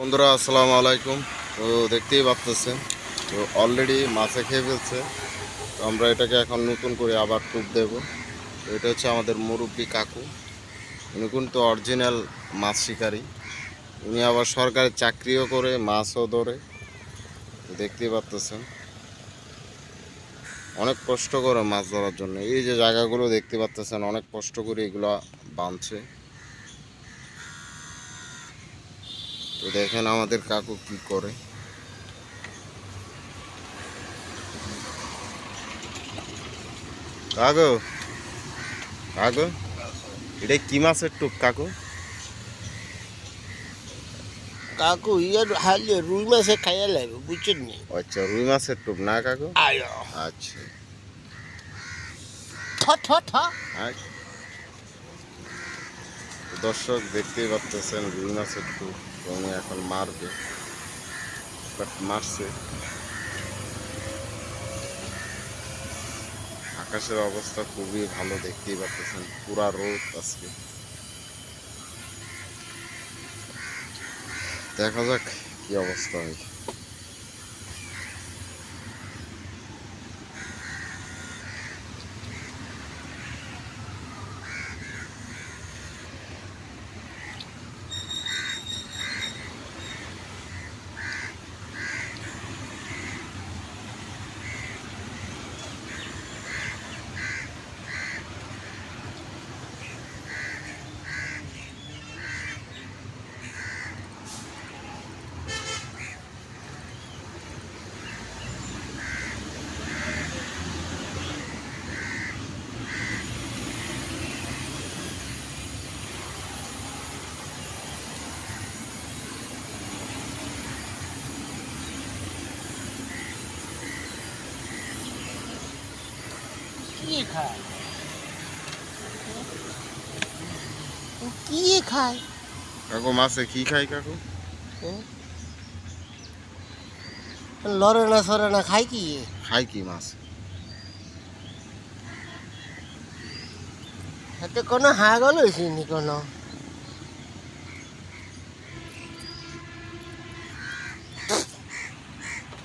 বন্ধুরা আসসালামু আলাইকুম। তো দেখতেই পাচ্ছেন তো অলরেডি মাছে খেয়ে ফেলছে। তো আমরা এটাকে এখন নতুন করে আবার টোপ দেব। তো এটা হচ্ছে আমাদের মুরব্বী কাকু, উনি কিন্তু অরিজিনাল মাছ শিকারী। উনি আবার সরকারি চাকরিও করে, মাছও ধরে। তো দেখতেই পাচ্ছেন অনেক কষ্ট করে মাছ ধরার জন্য। এই যে জায়গাগুলো দেখতে পাচ্ছেন অনেক কষ্ট করে এগুলো বাঁধছে। তো দেখেন আমাদের কাকু কি করে। কাকু কাকু এটা কি মাছের টোপ কাকু? কাকু ইয়ার হালে রুই মাছে খাইয়া লাগবে বুঝছেন নি? আচ্ছা, রুই মাছের টোপ না কাকু? আয় আচ্ছা। থ থ থ দর্শক দেখতেই পাচ্ছেন রুই মাছের টোপ উনি এখন মারবে, বাট মারছে। আকাশের অবস্থা খুবই ভালো, দেখতেই পাচ্ছেন পুরা রোদ আজকে। দেখা যাক কি অবস্থা হয়। কি খায়? কি খায়? কাকু মাছে কি খাই কাকু? লড়ে না সরে না খায় কি? খাই কি মাছ? হাতে কোনো হাগল হয়েছে নি কোনো?